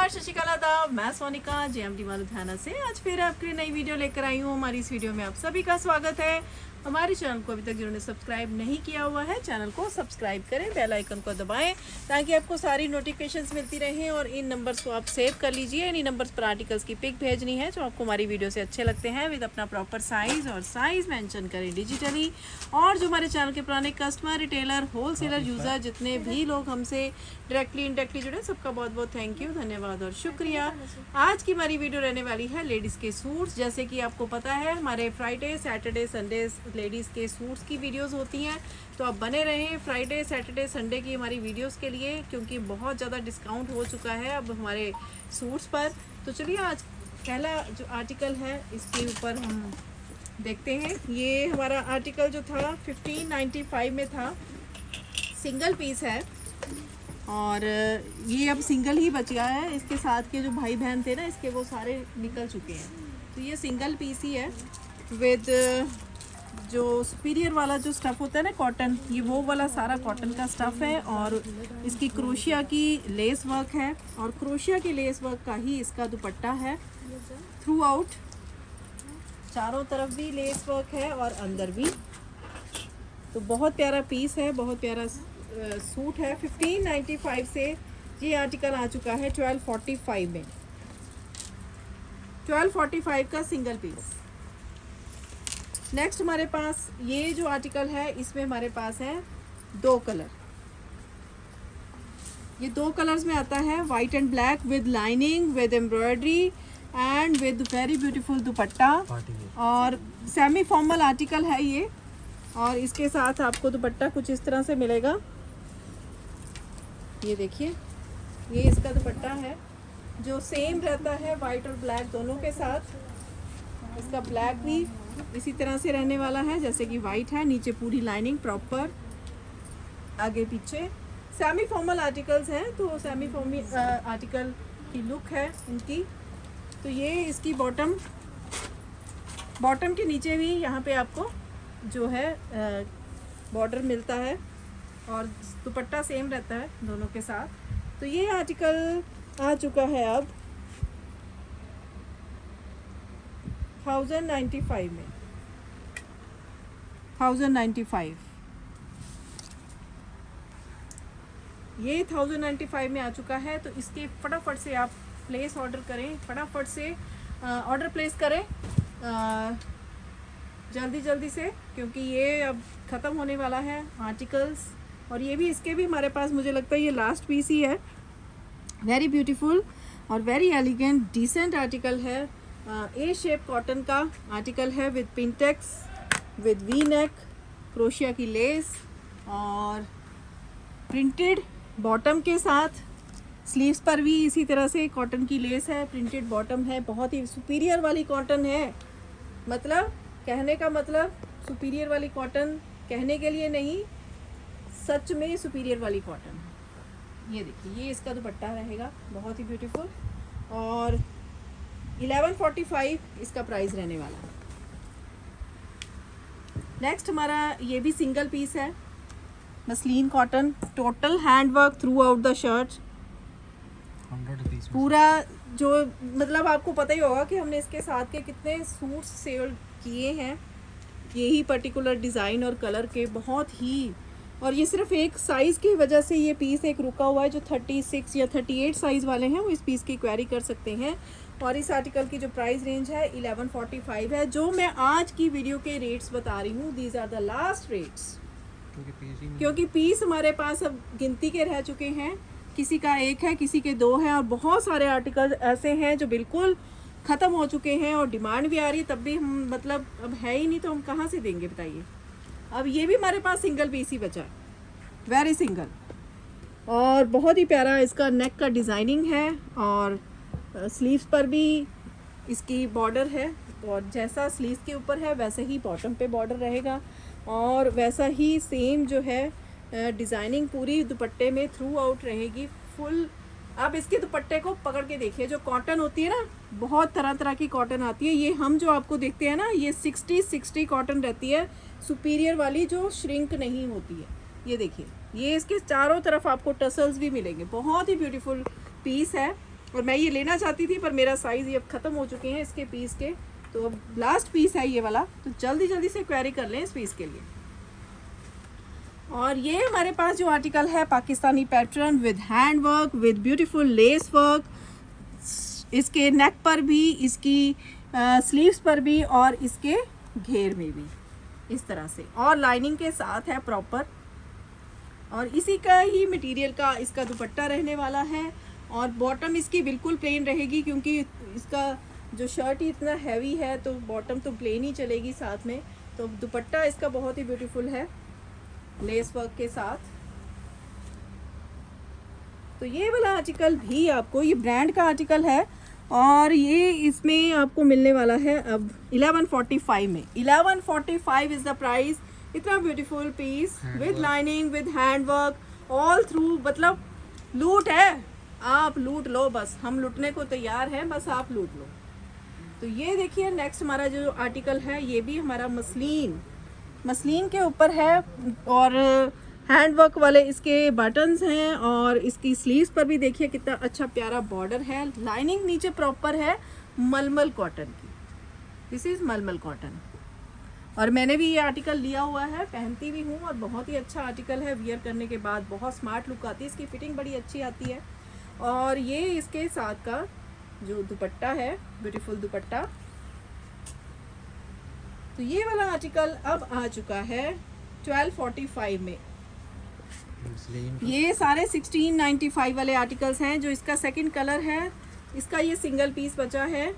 नमस्कार, शशि कला, मैं सोनिका जेएमडी लुधियाना से आज फिर आपके लिए नई वीडियो लेकर आई हूँ। हमारी इस वीडियो में आप सभी का स्वागत है। हमारे चैनल को अभी तक जिन्होंने सब्सक्राइब नहीं किया हुआ है, चैनल को सब्सक्राइब करें, बेल आइकन को दबाएं ताकि आपको सारी नोटिफिकेशंस मिलती रहें। और इन नंबर्स को आप सेव कर लीजिए। इन नंबर्स पर आर्टिकल्स की पिक भेजनी है जो आपको हमारी वीडियो से अच्छे लगते हैं, विद अपना प्रॉपर साइज़ और साइज़ मेंशन करें डिजिटली। और जो हमारे चैनल के पुराने कस्टमर, रिटेलर, होलसेलर, यूज़र जितने भी लोग हमसे डायरेक्टली इनडायरेक्टली जुड़े, सबका बहुत बहुत थैंक यू, धन्यवाद और शुक्रिया। आज की हमारी वीडियो रहने वाली है लेडीज़ के सूट्स। जैसे कि आपको पता है हमारे फ्राइडे, सैटरडे, संडे लेडीज़ के सूट्स की वीडियोस होती हैं, तो आप बने रहें फ्राइडे, सैटरडे, संडे की हमारी वीडियोस के लिए, क्योंकि बहुत ज़्यादा डिस्काउंट हो चुका है अब हमारे सूट्स पर। तो चलिए आज पहला जो आर्टिकल है इसके ऊपर हम देखते हैं। ये हमारा आर्टिकल जो था 1595 में था, सिंगल पीस है और ये अब सिंगल ही बच गया है। इसके साथ के जो भाई बहन थे ना इसके, वो सारे निकल चुके हैं। तो ये सिंगल पीस ही है विद जो सुपीरियर वाला जो स्टफ़ होता है ना कॉटन, ये वो वाला सारा कॉटन का स्टफ़ है। और इसकी क्रोशिया की लेस वर्क है और क्रोशिया के लेस वर्क का ही इसका दुपट्टा है। थ्रू आउट चारों तरफ भी लेस वर्क है और अंदर भी। तो बहुत प्यारा पीस है, बहुत प्यारा सूट है। 1595 से ये आर्टिकल आ चुका है 1245 में। 1245 का सिंगल पीस। नेक्स्ट हमारे पास ये जो आर्टिकल है इसमें हमारे पास है दो कलर। ये दो कलर्स में आता है, white and black with lining, with embroidery and with very beautiful दुपट्टा। और सेमी फॉर्मल आर्टिकल है ये। और इसके साथ आपको दुपट्टा कुछ इस तरह से मिलेगा। ये देखिए, ये इसका दुपट्टा है जो सेम रहता है वाइट और ब्लैक दोनों के साथ। इसका ब्लैक भी इसी तरह से रहने वाला है जैसे कि वाइट है। नीचे पूरी लाइनिंग प्रॉपर, आगे पीछे। सेमी फॉर्मल आर्टिकल्स हैं, तो सेमी फॉर्मल आर्टिकल की लुक है इनकी। तो ये इसकी बॉटम के नीचे भी यहाँ पे आपको जो है बॉर्डर मिलता है और दुपट्टा सेम रहता है दोनों के साथ। तो ये आर्टिकल आ चुका है अब 1095 में। 1095 ये 1095 में आ चुका है। तो इसके फटाफट से आप प्लेस ऑर्डर करें, फटाफट से ऑर्डर प्लेस करें जल्दी से, क्योंकि ये अब ख़त्म होने वाला है आर्टिकल्स। और ये भी, इसके भी हमारे पास मुझे लगता है ये लास्ट पीस ही है। वेरी ब्यूटीफुल और वेरी एलिगेंट डिसेंट आर्टिकल है। ए शेप कॉटन का आर्टिकल है with Pintex, with V neck, crochet की लेस और प्रिंटेड बॉटम के साथ। स्लीव्स पर भी इसी तरह से कॉटन की लेस है, प्रिंटेड बॉटम है। बहुत ही सुपीरियर वाली कॉटन है। मतलब कहने का मतलब सुपीरियर वाली कॉटन कहने के लिए नहीं, सच में सुपीरियर वाली कॉटन है। ये देखिए, ये इसका दुपट्टा रहेगा, बहुत ही ब्यूटीफुल। और 1145 इसका प्राइस रहने वाला है। नेक्स्ट हमारा ये भी सिंगल पीस है, muslin cotton, total hand work throughout the shirt. पूरा जो मतलब आपको पता ही होगा कि हमने इसके साथ के कितने सूट्स सेल किए हैं, यही पर्टिकुलर डिज़ाइन और कलर के, बहुत ही। और ये सिर्फ एक साइज़ की वजह से ये पीस एक रुका हुआ है। जो 36 या 38 साइज़ वाले हैं वो इस पीस की क्वेरी कर सकते हैं। और इस आर्टिकल की जो प्राइस रेंज है 1145 है। जो मैं आज की वीडियो के रेट्स बता रही हूँ, these are the last rates, क्योंकि पीस हमारे पास अब गिनती के रह चुके हैं। किसी का एक है, किसी के दो हैं, और बहुत सारे आर्टिकल ऐसे हैं जो बिल्कुल ख़त्म हो चुके हैं और डिमांड भी आ रही है, तब भी हम मतलब अब है ही नहीं, तो हम कहाँ से देंगे बताइए। अब ये भी हमारे पास सिंगल पीस ही बचा है, वेरी सिंगल। और बहुत ही प्यारा इसका नेक का डिज़ाइनिंग है और स्लीव्स पर भी इसकी बॉर्डर है। और जैसा स्लीव्स के ऊपर है वैसे ही बॉटम पे बॉर्डर रहेगा और वैसा ही सेम जो है डिज़ाइनिंग पूरी दुपट्टे में थ्रू आउट रहेगी फुल। आप इसके दुपट्टे को पकड़ के देखिए, जो कॉटन होती है ना, बहुत तरह तरह की कॉटन आती है। ये हम जो आपको देखते हैं ना, ये 60 कॉटन रहती है, सुपीरियर वाली जो श्रिंक नहीं होती है। ये देखिए, ये इसके चारों तरफ आपको टसल्स भी मिलेंगे। बहुत ही ब्यूटीफुल पीस है और मैं ये लेना चाहती थी पर मेरा साइज़ ये अब ख़त्म हो चुके हैं इसके पीस के, तो अब लास्ट पीस है ये वाला, तो जल्दी जल्दी से क्वेरी कर लें इस पीस के लिए। और ये हमारे पास जो आर्टिकल है Pakistani pattern with hand work, with beautiful lace work, इसके नेक पर भी, इसकी स्लीव्स पर भी और इसके घेर में भी इस तरह से, और लाइनिंग के साथ है प्रॉपर। और इसी का ही मटेरियल का इसका दुपट्टा रहने वाला है। और बॉटम इसकी बिल्कुल प्लेन रहेगी क्योंकि इसका जो शर्ट ही इतना हैवी है तो बॉटम तो प्लेन ही चलेगी साथ में। तो दुपट्टा इसका बहुत ही ब्यूटीफुल है लेस वर्क के साथ। तो ये वाला आर्टिकल भी आपको, ये ब्रांड का आर्टिकल है और ये इसमें आपको मिलने वाला है अब 1145 में। 1145 इज़ द प्राइस। इतना beautiful peace with lining, with hand work all through, मतलब लूट है, आप लूट लो बस, हम लूटने को तैयार हैं, बस आप लूट लो। तो ये देखिए नेक्स्ट हमारा जो आर्टिकल है ये भी हमारा मसलिन के ऊपर है और हैंड वर्क वाले इसके बटन्स हैं और इसकी स्लीव्स पर भी देखिए कितना अच्छा प्यारा बॉर्डर है। लाइनिंग नीचे प्रॉपर है मलमल कॉटन की, दिस इज़ मलमल कॉटन। और मैंने भी ये आर्टिकल लिया हुआ है, पहनती भी हूँ और बहुत ही अच्छा आर्टिकल है। वियर करने के बाद बहुत स्मार्ट लुक आती है, इसकी फिटिंग बड़ी अच्छी आती है। और ये इसके साथ का जो दुपट्टा है, ब्यूटीफुल दुपट्टा। तो ये वाला आर्टिकल अब आ चुका है 1245 में। ये सारे 1695 वाले आर्टिकल्स हैं। जो इसका सेकंड कलर है, इसका ये सिंगल पीस बचा है।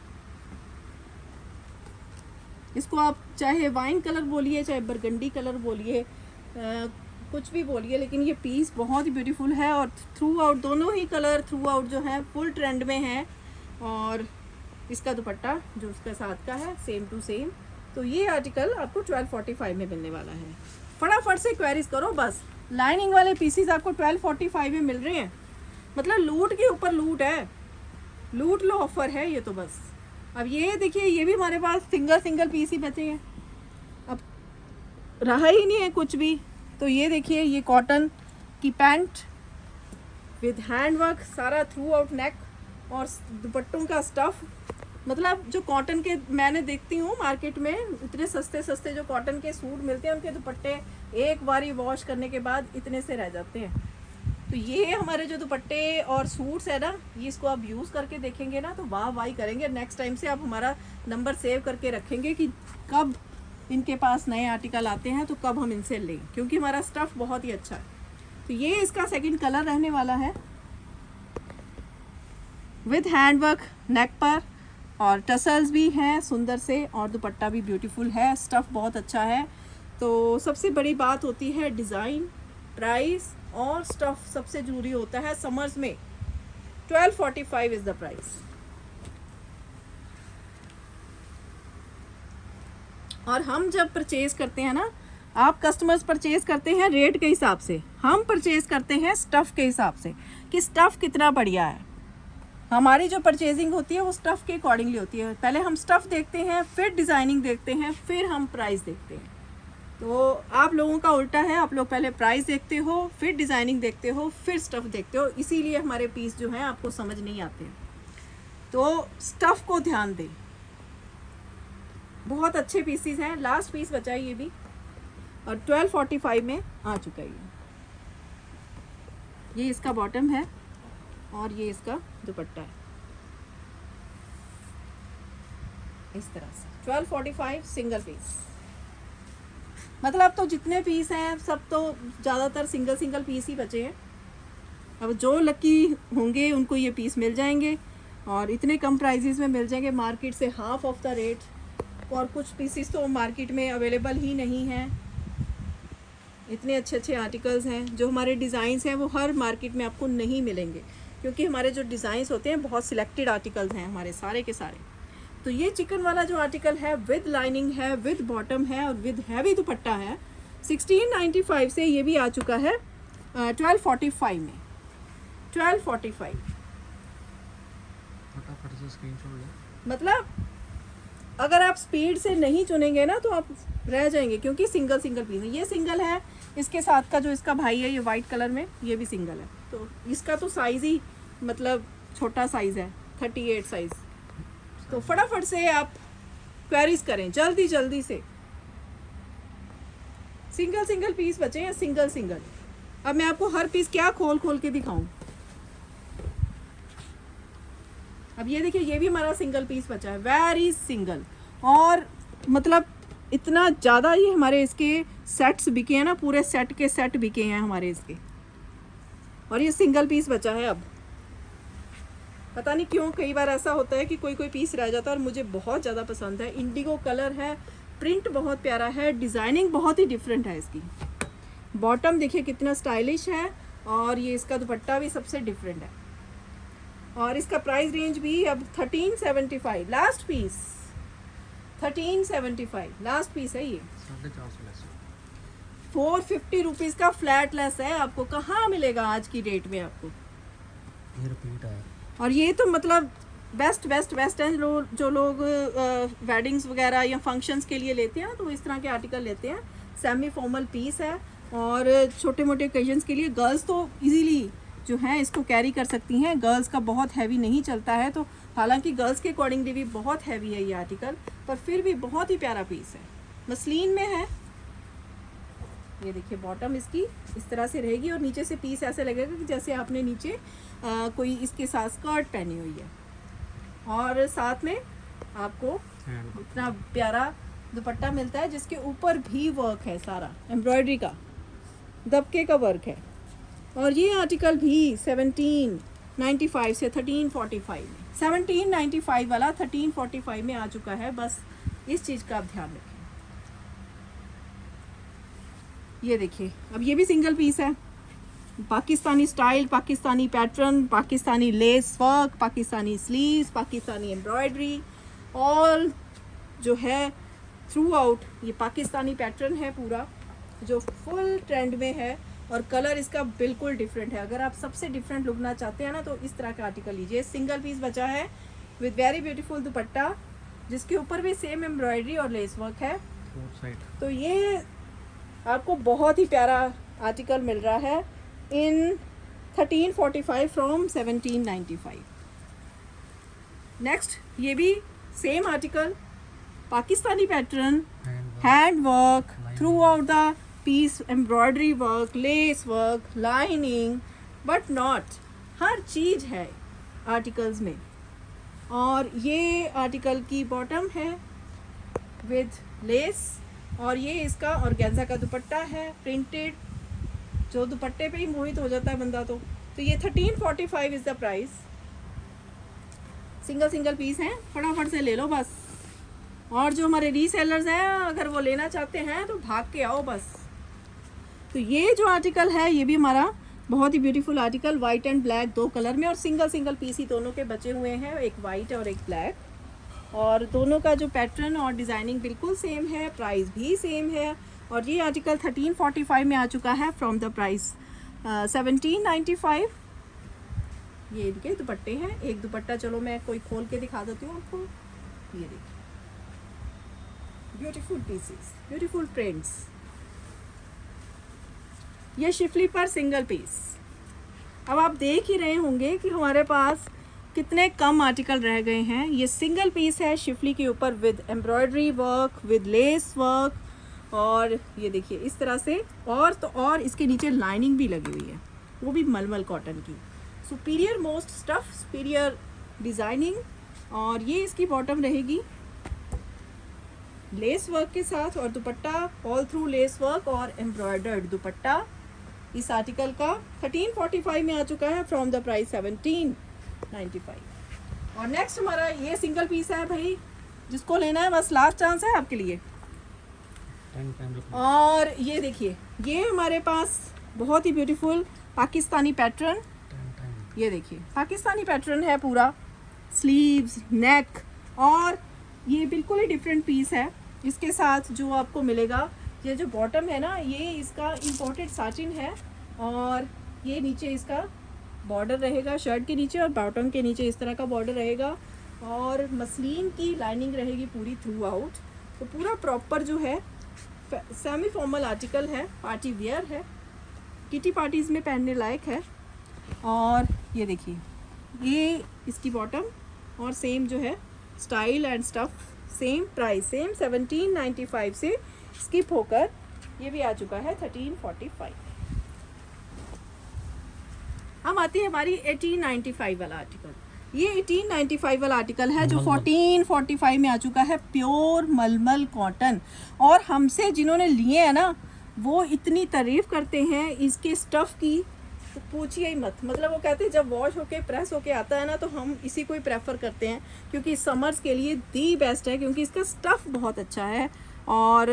इसको आप चाहे वाइन कलर बोलिए, चाहे बरगंडी कलर बोलिए, कुछ भी बोलिए, लेकिन ये पीस बहुत ही ब्यूटीफुल है और थ्रू आउट दोनों ही कलर थ्रू आउट जो है फुल ट्रेंड में है। और इसका दुपट्टा जो उसके साथ का है सेम टू सेम। तो ये आर्टिकल आपको 1245 में मिलने वाला है। फटाफट से क्वेरीज करो बस, लाइनिंग वाले पीसीज आपको 1245 में मिल रहे हैं, मतलब लूट के ऊपर लूट है, लूट लो ऑफर है ये तो बस। अब ये देखिए ये भी हमारे पास सिंगल पीस ही बचे हैं, अब रहा ही नहीं है कुछ भी। तो ये देखिए ये कॉटन की पैंट विद हैंड वर्क, सारा थ्रू आउट नेक और दुपट्टों का स्टफ, मतलब जो कॉटन के मैंने देखती हूँ मार्केट में इतने सस्ते जो कॉटन के सूट मिलते हैं, उनके दुपट्टे एक बारी वॉश करने के बाद इतने से रह जाते हैं। तो ये हमारे जो दुपट्टे और सूट्स है ना, ये इसको आप यूज़ करके देखेंगे ना तो वाह वाही करेंगे। नेक्स्ट टाइम से आप हमारा नंबर सेव करके रखेंगे कि कब इनके पास नए आर्टिकल आते हैं तो कब हम इनसे लें, क्योंकि हमारा स्टफ़ बहुत ही अच्छा है। तो ये इसका सेकंड कलर रहने वाला है विद हैंड वर्क नेक पर, और टसल्स भी हैं सुंदर से, और दुपट्टा भी ब्यूटीफुल है, स्टफ़ बहुत अच्छा है। तो सबसे बड़ी बात होती है डिज़ाइन, प्राइस और स्टफ़ सबसे ज़रूरी होता है समर्स में। 1245 इज़ द प्राइस। और हम जब परचेज़ करते हैं ना, आप कस्टमर्स परचेज़ करते हैं रेट के हिसाब से, हम परचेज़ करते हैं स्टफ़ के हिसाब से कि स्टफ़ कितना बढ़िया है। हमारी जो परचेजिंग होती है वो स्टफ़ के अकॉर्डिंगली होती है। पहले हम स्टफ़ देखते हैं, फिर डिज़ाइनिंग देखते हैं, फिर हम प्राइस देखते हैं। तो आप लोगों का उल्टा है, आप लोग पहले प्राइस देखते हो, फिर डिज़ाइनिंग देखते हो, फिर स्टफ़ देखते हो, इसीलिए हमारे पीस जो हैं आपको समझ नहीं आते। तो स्टफ़ को ध्यान दें, बहुत अच्छे पीसीज हैं। लास्ट पीस बचा है ये भी, और 1245 में आ चुका है ये इसका बॉटम है और ये इसका दुपट्टा है इस तरह से। 1245 सिंगल पीस, मतलब तो जितने पीस हैं सब तो ज़्यादातर सिंगल पीस ही बचे हैं। अब जो लकी होंगे उनको ये पीस मिल जाएंगे और इतने कम प्राइसेस में मिल जाएंगे, मार्केट से हाफ ऑफ द रेट। और कुछ पीसीस तो मार्केट में अवेलेबल ही नहीं हैं। इतने अच्छे आर्टिकल्स हैं, जो हमारे डिज़ाइंस हैं वो हर मार्केट में आपको नहीं मिलेंगे, क्योंकि हमारे जो डिज़ाइंस होते हैं बहुत सिलेक्टेड आर्टिकल्स हैं हमारे सारे के सारे। तो ये चिकन वाला जो आर्टिकल है विद लाइनिंग है, विद बॉटम है और विद हैवी दुपट्टा है, 1695 से ये भी आ चुका है 1245 में। 1245 फटाफट से स्क्रीनशॉट ले। मतलब अगर आप स्पीड से नहीं चुनेंगे ना तो आप रह जाएंगे, क्योंकि सिंगल पीस है। ये सिंगल है, इसके साथ का जो इसका भाई है ये वाइट कलर में, ये भी सिंगल है। तो इसका तो साइज़ ही मतलब छोटा साइज़ है 38 साइज़। तो फटाफट से आप क्वेरीज करें जल्दी जल्दी से। सिंगल सिंगल पीस बचे हैं, सिंगल सिंगल। अब मैं आपको हर पीस क्या खोल खोल के दिखाऊं। अब ये देखिए, ये भी हमारा सिंगल पीस बचा है, वेरी सिंगल। और मतलब इतना ज़्यादा ये हमारे इसके सेट्स बिके हैं ना, पूरे सेट के सेट बिके हैं हमारे इसके। और ये सिंगल पीस बचा है। अब पता नहीं क्यों कई बार ऐसा होता है कि कोई कोई पीस रह जाता है, और मुझे बहुत ज़्यादा पसंद है। इंडिगो कलर है, प्रिंट बहुत प्यारा है, डिज़ाइनिंग बहुत ही डिफरेंट है इसकी। बॉटम देखिए कितना स्टाइलिश है, और ये इसका दुपट्टा भी सबसे डिफरेंट है। और इसका प्राइस रेंज भी अब 1375, लास्ट पीस 1375 लास्ट पीस है ये। 450 लेस 450 रुपीज़ का फ्लैट लेस है। आपको कहाँ मिलेगा आज की डेट में आपको। ये रिपीट है। और ये तो मतलब बेस्ट हैं। जो लोग वेडिंग्स वगैरह या फंक्शंस के लिए लेते हैं तो इस तरह के आर्टिकल लेते हैं। सेमी फॉर्मल पीस है, और छोटे मोटे ओकेजन्स के लिए गर्ल्स तो इजीली जो है इसको कैरी कर सकती हैं। गर्ल्स का बहुत हैवी नहीं चलता है, तो हालांकि गर्ल्स के अकॉर्डिंगली भी बहुत हैवी है ये आर्टिकल, पर फिर भी बहुत ही प्यारा पीस है। मसलिन में है। ये देखिए बॉटम इसकी इस तरह से रहेगी, और नीचे से पीस ऐसे लगेगा कि जैसे आपने नीचे कोई इसके साथ स्कर्ट पहनी हुई है। और साथ में आपको इतना प्यारा दुपट्टा मिलता है, जिसके ऊपर भी वर्क है, सारा एम्ब्रॉयडरी का दबके का वर्क है। और ये आर्टिकल भी 1795 से 1345 में, 1795 वाला 1345 में आ चुका है। बस इस चीज़ का आप ध्यान रखें। ये देखिए, अब ये भी सिंगल पीस है। Pakistani style, Pakistani pattern, Pakistani lace work, Pakistani sleeves, Pakistani embroidery, all जो है थ्रू आउट ये पाकिस्तानी पैटर्न है पूरा, जो फुल ट्रेंड में है। और कलर इसका बिल्कुल डिफरेंट है। अगर आप सबसे डिफरेंट लुकना चाहते हैं ना, तो इस तरह का आर्टिकल लीजिए। सिंगल पीस बचा है विद वेरी ब्यूटीफुल दुपट्टा, जिसके ऊपर भी सेम एम्ब्रॉयडरी और लेस वर्क है। तो ये आपको बहुत ही प्यारा आर्टिकल मिल रहा है इन 1345 फ्रॉम 1795। नेक्स्ट ये भी same article, Pakistani pattern, hand work throughout the piece, embroidery work, lace work, lining, but not हर चीज़ है आर्टिकल्स में। और ये आर्टिकल की बॉटम है विद लेस, और ये इसका ऑर्गेन्जा का दुपट्टा है प्रिंटेड, जो दुपट्टे पे ही मोहित हो जाता है बंदा। तो ये 1345 is the price. Single single piece हैं, फटाफट से ले लो बस। और जो हमारे रीसेलर्स हैं, अगर वो लेना चाहते हैं तो भाग के आओ बस। तो ये जो आर्टिकल है ये भी हमारा बहुत ही beautiful article, white and black 2 colour में, और सिंगल सिंगल पीस ही दोनों के बचे हुए हैं, एक वाइट और एक ब्लैक। और दोनों का जो पैटर्न और डिज़ाइनिंग बिल्कुल सेम है, प्राइस भी सेम है। और ये आर्टिकल 1345 में आ चुका है फ्रॉम द प्राइस 1795। ये देखिए दुपट्टे हैं, एक दुपट्टा चलो मैं कोई खोल के दिखा देती हूँ आपको। ये देखिए ब्यूटीफुल पीसेस, ब्यूटीफुल प्रिंट्स। ये शिफली पर सिंगल पीस। अब आप देख ही रहे होंगे कि हमारे पास कितने कम आर्टिकल रह गए हैं। ये सिंगल पीस है शिफली के ऊपर with embroidery work, with lace work, और ये देखिए इस तरह से। और तो और इसके नीचे लाइनिंग भी लगी हुई है, वो भी मलमल कॉटन की। Superior most stuff, superior designing. और ये इसकी बॉटम रहेगी लेस वर्क के साथ, और दुपट्टा ऑल थ्रू लेस वर्क और एम्ब्रॉयडर्ड दुपट्टा इस आर्टिकल का 1345 में आ चुका है फ्रॉम द प्राइस 1795। और नेक्स्ट हमारा ये सिंगल पीस है भाई, जिसको लेना है बस लास्ट चांस है आपके लिए। और ये देखिए, ये हमारे पास बहुत ही ब्यूटीफुल पाकिस्तानी पैटर्न, ये देखिए पाकिस्तानी पैटर्न है पूरा, स्लीव्स, नेक, और ये बिल्कुल ही डिफरेंट पीस है। इसके साथ जो आपको मिलेगा, ये जो बॉटम है ना, ये इसका इम्पोर्टेड साटिन है, और ये नीचे इसका बॉर्डर रहेगा शर्ट के नीचे, और बॉटम के नीचे इस तरह का बॉर्डर रहेगा, और मसलिन की लाइनिंग रहेगी पूरी थ्रू आउट। तो पूरा प्रॉपर जो है सेमी फॉर्मल आर्टिकल है, पार्टी वियर है, किटी पार्टीज़ में पहनने लायक है। और ये देखिए ये इसकी बॉटम और सेम जो है style and stuff, same price, same 1795 से स्किप होकर ये भी आ चुका है 1345। हम आती है हमारी 1895 वाला आर्टिकल। ये 1895 वाला आर्टिकल है जो 1445 में आ चुका है, प्योर मलमल कॉटन। और हमसे जिन्होंने लिए हैं ना वो इतनी तारीफ करते हैं इसके स्टफ़ की, तो पूछिए ही मत। मतलब वो कहते हैं जब वॉश होके प्रेस होके आता है ना तो हम इसी को ही प्रेफर करते हैं, क्योंकि समर्स के लिए दी बेस्ट है, क्योंकि इसका स्टफ़ बहुत अच्छा है। और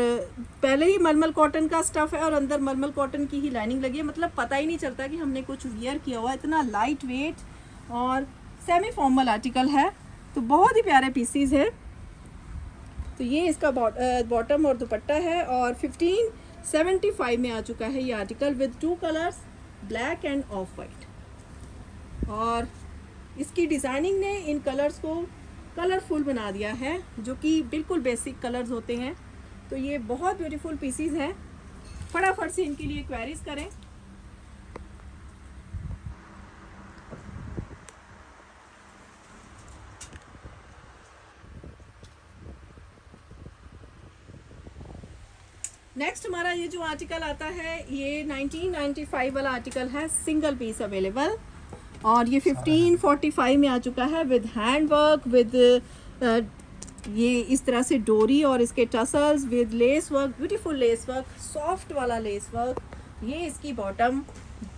पहले ही मलमल कॉटन का स्टफ़ है और अंदर मलमल कॉटन की ही लाइनिंग लगी है, मतलब पता ही नहीं चलता कि हमने कुछ वियर किया हुआ है। इतना लाइट वेट और सेमी फॉर्मल आर्टिकल है, तो बहुत ही प्यारे पीसीज है। तो ये इसका बॉटम और दुपट्टा है और 1575 में आ चुका है ये article with 2 colours, black end of white. और इसकी डिज़ाइनिंग ने इन कलर्स को कलरफुल बना दिया है, जो कि बिल्कुल बेसिक कलर्स होते हैं। तो ये बहुत ब्यूटीफुल पीसीज हैं, फटाफट से इनके लिए क्वेरीज करें। नेक्स्ट हमारा ये जो आर्टिकल आता है ये 1995 वाला आर्टिकल है, सिंगल पीस अवेलेबल। और ये 1545 में आ चुका है विद हैंड वर्क, विद ये इस तरह से डोरी और इसके tassels with lace work, beautiful lace work, soft वाला लेस वर्क। ये इसकी बॉटम,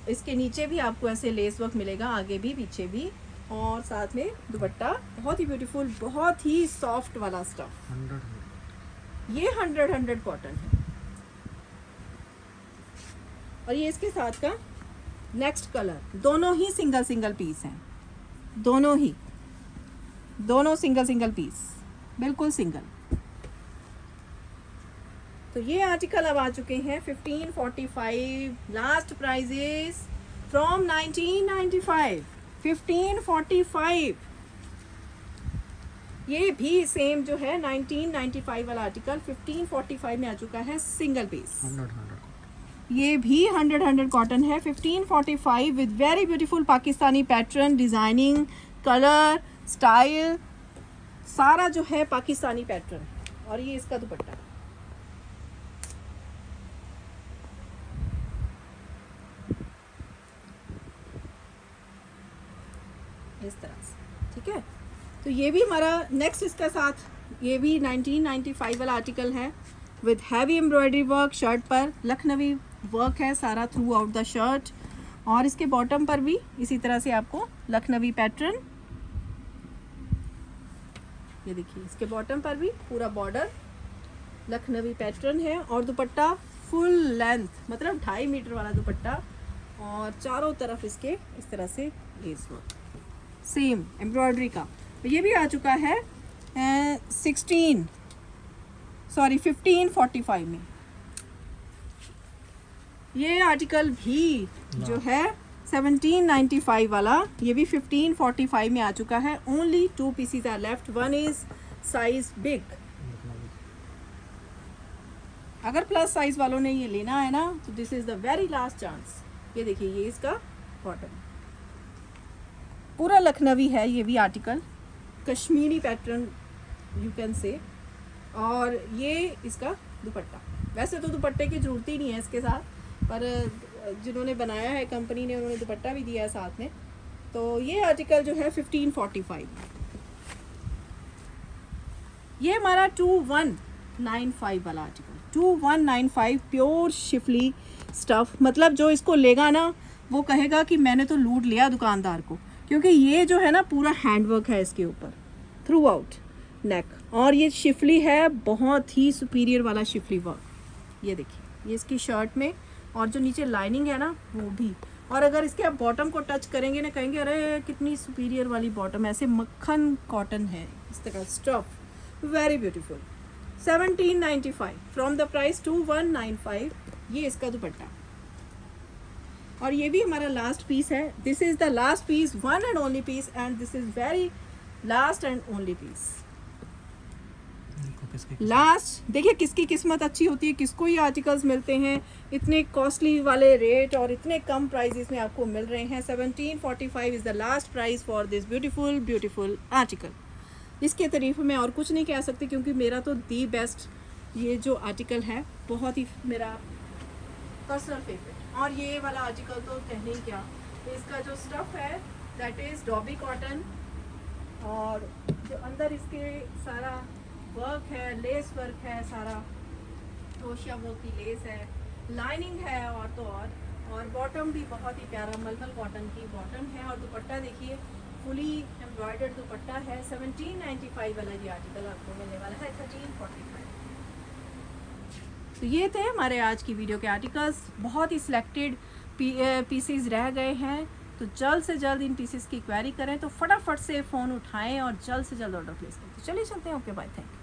इसके नीचे भी आपको ऐसे लेस वर्क मिलेगा, आगे भी पीछे भी, और साथ में दुपट्टा बहुत ही ब्यूटीफुल, बहुत ही सॉफ्ट वाला स्टफ। 100 ये 100 कॉटन है। और ये इसके साथ का नेक्स्ट कलर, दोनों ही सिंगल पीस हैं, दोनों सिंगल पीस, बिल्कुल सिंगल। तो ये आर्टिकल अब आ चुके हैं 1545। Last prices from 1995, 1545। ये भी सेम जो है 1995 वाला आर्टिकल 1545 में आ चुका है, सिंगल पीस। 100 ये भी 100 कॉटन है, 1545 with very beautiful Pakistani pattern, designing, colour, style, सारा जो है पाकिस्तानी पैटर्न। और ये इसका दुपट्टा, इस तरह से, ठीक है। तो ये भी हमारा नेक्स्ट इसका साथ, ये भी 1995 वाला आर्टिकल है with heavy embroidery work, shirt पर लखनवी वर्क है सारा थ्रू आउट द शर्ट। और इसके बॉटम पर भी इसी तरह से आपको लखनवी पैटर्न, ये देखिए इसके बॉटम पर भी पूरा बॉर्डर लखनवी पैटर्न है। और दुपट्टा फुल लेंथ, मतलब 2.5 मीटर वाला दुपट्टा, और चारों तरफ इसके इस तरह से लेस वर्क, सेम एम्ब्रॉयडरी का। ये भी आ चुका है 1545 में। ये आर्टिकल भी जो है 1795 वाला, ये भी 1545 में आ चुका है। Only 2 pieces are left, one is size big. अगर प्लस साइज वालों ने ये लेना है ना तो this is the very last chance. ये देखिए ये इसका बॉटम, पूरा लखनवी है ये भी article, Kashmiri pattern you can say. और ये इसका दुपट्टा, वैसे तो दुपट्टे की जरूरत ही नहीं है इसके साथ, पर जिन्होंने बनाया है कंपनी ने, उन्होंने दुपट्टा भी दिया है साथ में। तो ये आर्टिकल जो है 1545, ये हमारा 2195 वाला आर्टिकल, 2195 प्योर शिफली स्टफ। मतलब जो इसको लेगा ना वो कहेगा कि मैंने तो लूट लिया दुकानदार को, क्योंकि ये जो है ना पूरा हैंडवर्क है इसके ऊपर थ्रू आउट नेक, और ये शिफली है, बहुत ही सुपीरियर वाला शिफली वर्क। ये देखिए ये इसकी शर्ट में, और जो नीचे लाइनिंग है ना वो भी। और अगर इसके आप बॉटम को टच करेंगे ना कहेंगे अरे कितनी सुपीरियर वाली बॉटम, ऐसे मक्खन कॉटन है इस तरह stuff, very beautiful. 1795 from the price 2195। ये इसका दुपट्टा, और ये भी हमारा लास्ट पीस है। This is the last piece, one and only piece, and this is very last and only piece. देखो किसके लास्ट देखिए किसकी किस्मत अच्छी होती है, किसको ये आर्टिकल्स मिलते हैं इतने कॉस्टली वाले रेट और इतने कम प्राइजेस में आपको मिल रहे हैं। 1745 is the last price for this beautiful beautiful article. इसके तारीफ में और कुछ नहीं कह सकती क्योंकि मेरा तो दी बेस्ट ये जो आर्टिकल है बहुत ही मेरा पर्सनल फेवरेट। और ये वाला आर्टिकल तो कहने ही क्या, इसका जो स्टफ़ है दैट इज़ डॉबी कॉटन और जो अंदर इसके सारा वर्क है, लेस वर्क है, सारा क्रोशिया वर्क की लेस है, लाइनिंग है और तो और बॉटम भी बहुत ही प्यारा मलमल कॉटन की बॉटम है और दुपट्टा देखिए फुली एम्ब्रॉयडर्ड दुपट्टा है। 1795 वाला ये आर्टिकल आपको मिलने वाला है 1345। तो ये थे हमारे आज की वीडियो के आर्टिकल्स। बहुत ही सिलेक्टेड पीसेस रह गए हैं, तो जल्द से जल्द इन पीसेस की क्वेरी करें तो फटाफट से फ़ोन उठाएं और जल्द से जल्द ऑर्डर प्लेस करें। तो चलिए चलते हैं। Okay bye, thank you.